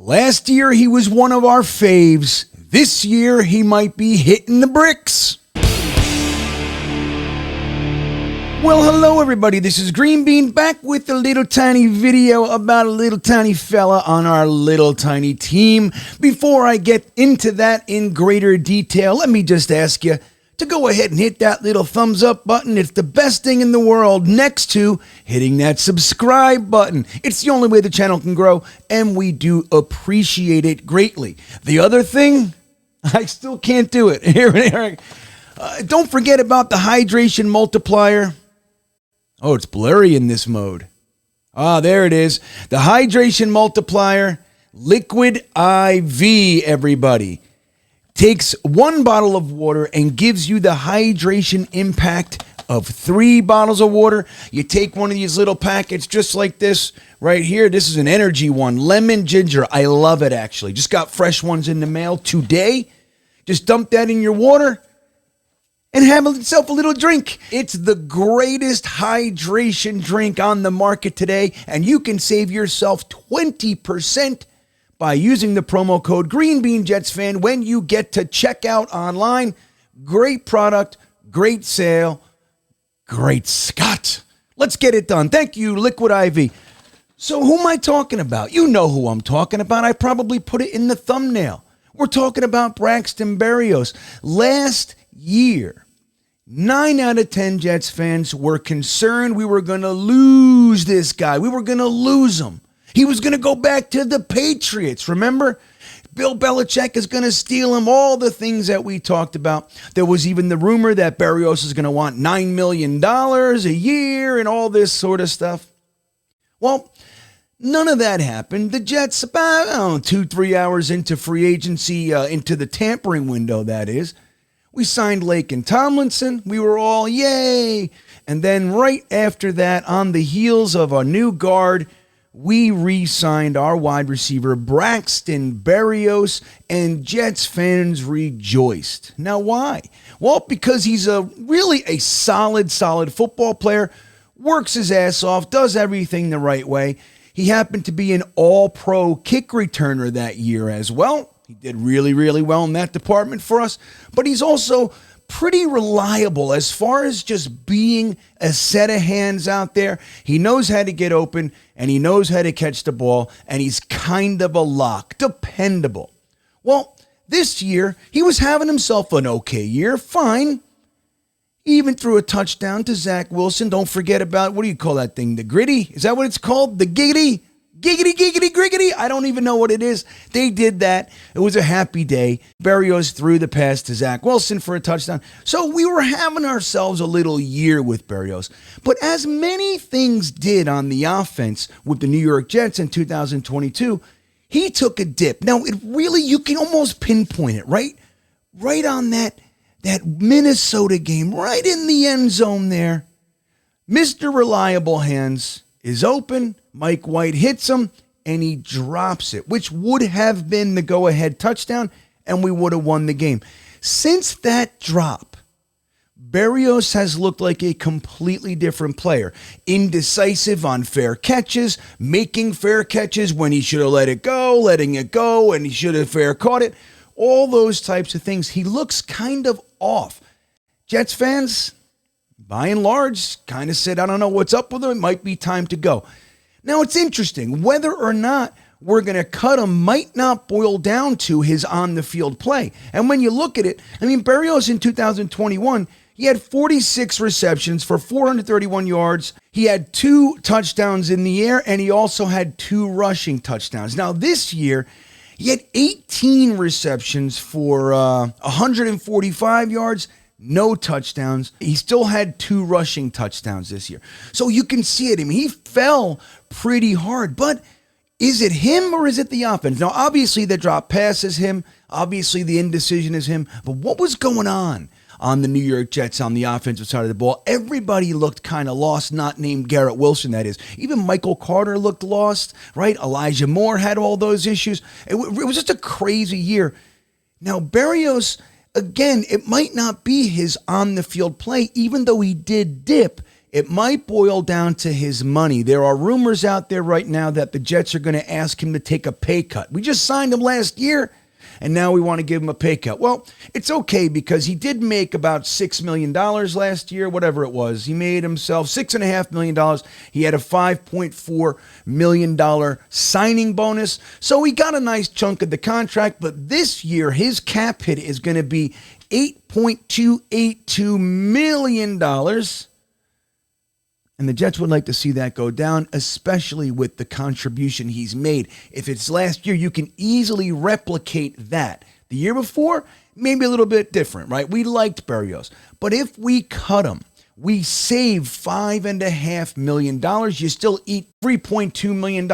Last year, he was one of our faves. This year, he might be hitting the bricks. Well, hello everybody, this is GreenBean back with a little tiny video about a little tiny fella on our little tiny team. Before I get into that in greater detail, let me just ask you to go ahead and hit that little thumbs up button. It's the best thing in the world next to hitting that subscribe button. It's the only way the channel can grow, and we do appreciate it greatly. The other thing, I still can't do it. Don't forget about the hydration multiplier. Oh, it's blurry in this mode. Ah, there it is. The hydration multiplier, Liquid IV, everybody. Takes 1 bottle of water and gives you the hydration impact of 3 bottles of water. You take one of these little packets just like this right here. This is an energy one. Lemon ginger. I love it, actually. Just got fresh ones in the mail today. Just dump that in your water and have yourself a little drink. It's the greatest hydration drink on the market today, and you can save yourself 20% by using the promo code GreenBean when you get to checkout online. Great product, great sale, great Scott. Let's get it done. Thank you, Liquid IV. So who am I talking about? You know who I'm talking about. I probably put it in the thumbnail. We're talking about Braxton Berrios. Last year, 9 out of 10 Jets fans were concerned we were going to lose this guy. We were going to lose him. He was going to go back to the Patriots, remember? Bill Belichick is going to steal him, all the things that we talked about. There was even the rumor that Berrios is going to want $9 million a year and all this sort of stuff. Well, none of that happened. The Jets, about 2-3 hours into free agency, into the tampering window, that is, we signed Lake and Tomlinson. We were all, yay. And then right after that, on the heels of a new guard, we re-signed our wide receiver, Braxton Berrios, and Jets fans rejoiced. Now, why? Well, because he's really a solid football player, works his ass off, does everything the right way. He happened to be an all-pro kick returner that year as well. He did really well in that department for us, but he's also pretty reliable as far as just being a set of hands out there. He knows how to get open, and he knows how to catch the ball, and he's kind of a lock, dependable. Well, this year, he was having himself an okay year, fine. He even threw a touchdown to Zach Wilson. Don't forget about, what do you call that thing, the gritty? Is that what it's called, the giggity? Giggity, giggity, griggity. I don't even know what it is. They did that. It was a happy day. Berrios threw the pass to Zach Wilson for a touchdown. So we were having ourselves a little year with Berrios. But as many things did on the offense with the New York Jets in 2022, he took a dip. Now, it really, you can almost pinpoint it, right? Right on that Minnesota game, right in the end zone there. Mr. Reliable Hands is open. Mike White hits him, and he drops it, which would have been the go-ahead touchdown, and we would have won the game. Since that drop, Berrios has looked like a completely different player. Indecisive on fair catches, making fair catches when he should have let it go, letting it go, and he should have fair caught it. All those types of things. He looks kind of off. Jets fans, by and large, kind of said, I don't know what's up with him. It might be time to go. Now, it's interesting. Whether or not we're going to cut him might not boil down to his on-the-field play. And when you look at it, I mean, Berrios in 2021, he had 46 receptions for 431 yards. He had 2 touchdowns in the air, and he also had 2 rushing touchdowns. Now, this year, he had 18 receptions for 145 yards, no touchdowns. He still had 2 rushing touchdowns this year. So you can see it. I mean, he fell pretty hard, but is it him or is it the offense? Now, obviously the drop pass is him. Obviously the indecision is him. But what was going on the New York Jets on the offensive side of the ball? Everybody looked kind of lost, not named Garrett Wilson, that is. Even Michael Carter looked lost, right? Elijah Moore had all those issues. It was just a crazy year. Now, Berrios, again, it might not be his on-the-field play, even though he did dip. It might boil down to his money. There are rumors out there right now that the Jets are going to ask him to take a pay cut. We just signed him last year, and now we want to give him a pay cut. Well, it's okay because he did make about $6 million last year, whatever it was. He made himself $6.5 million. He had a $5.4 million signing bonus. So he got a nice chunk of the contract, but this year his cap hit is going to be $8.282 million. And the Jets would like to see that go down, especially with the contribution he's made. If it's last year, you can easily replicate that. The year before, maybe a little bit different, right? We liked Berrios. But if we cut him, we save $5.5 million. You still eat $3.2 million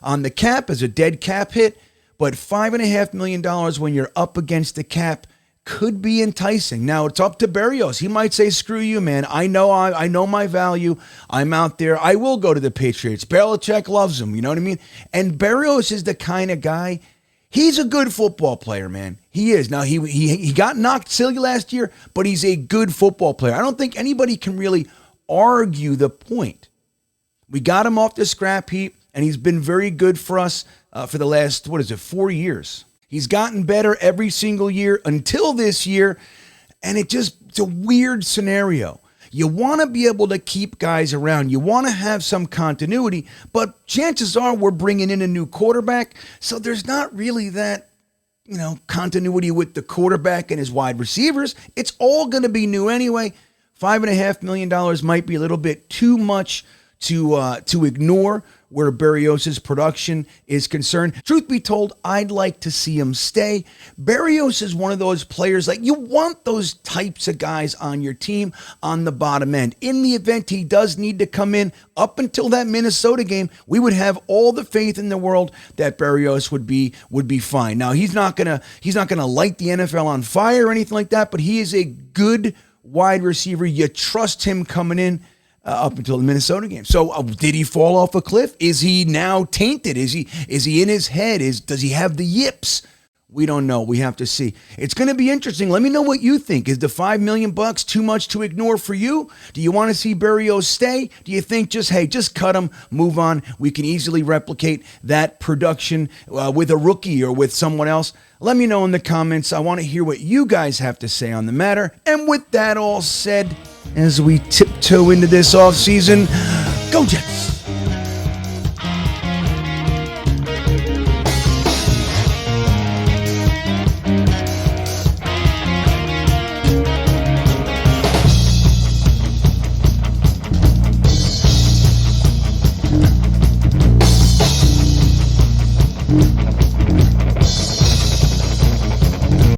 on the cap as a dead cap hit. But $5.5 million when you're up against the cap could be enticing. Now, it's up to Berrios. He might say, screw you, man. I know my value. I'm out there. I will go to the Patriots. Belichick loves him. You know what I mean? And Berrios is the kind of guy, he's a good football player, man. He is. Now, he got knocked silly last year, but he's a good football player. I don't think anybody can really argue the point. We got him off the scrap heap, and he's been very good for us for the last, 4 years. He's gotten better every single year until this year, and it's a weird scenario. You want to be able to keep guys around. You want to have some continuity, but chances are we're bringing in a new quarterback, so there's not really that, continuity with the quarterback and his wide receivers. It's all going to be new anyway. $5.5 million might be a little bit too much to ignore where Berrios' production is concerned. Truth be told, I'd like to see him stay. Berrios is one of those players, like you want those types of guys on your team on the bottom end. In the event he does need to come in, up until that Minnesota game, we would have all the faith in the world that Berrios would be fine. Now, he's not gonna light the NFL on fire or anything like that, but he is a good wide receiver. You trust him coming in. Up until the Minnesota game. So did he fall off a cliff? Is he now tainted? Is he in his head? Does he have the yips? We don't know. We have to see. It's going to be interesting. Let me know what you think. Is the $5 million too much to ignore for you? Do you want to see Berrios stay? Do you think just cut him, move on? We can easily replicate that production with a rookie or with someone else. Let me know in the comments. I want to hear what you guys have to say on the matter. And with that all said, as we tiptoe into this offseason, go Jets!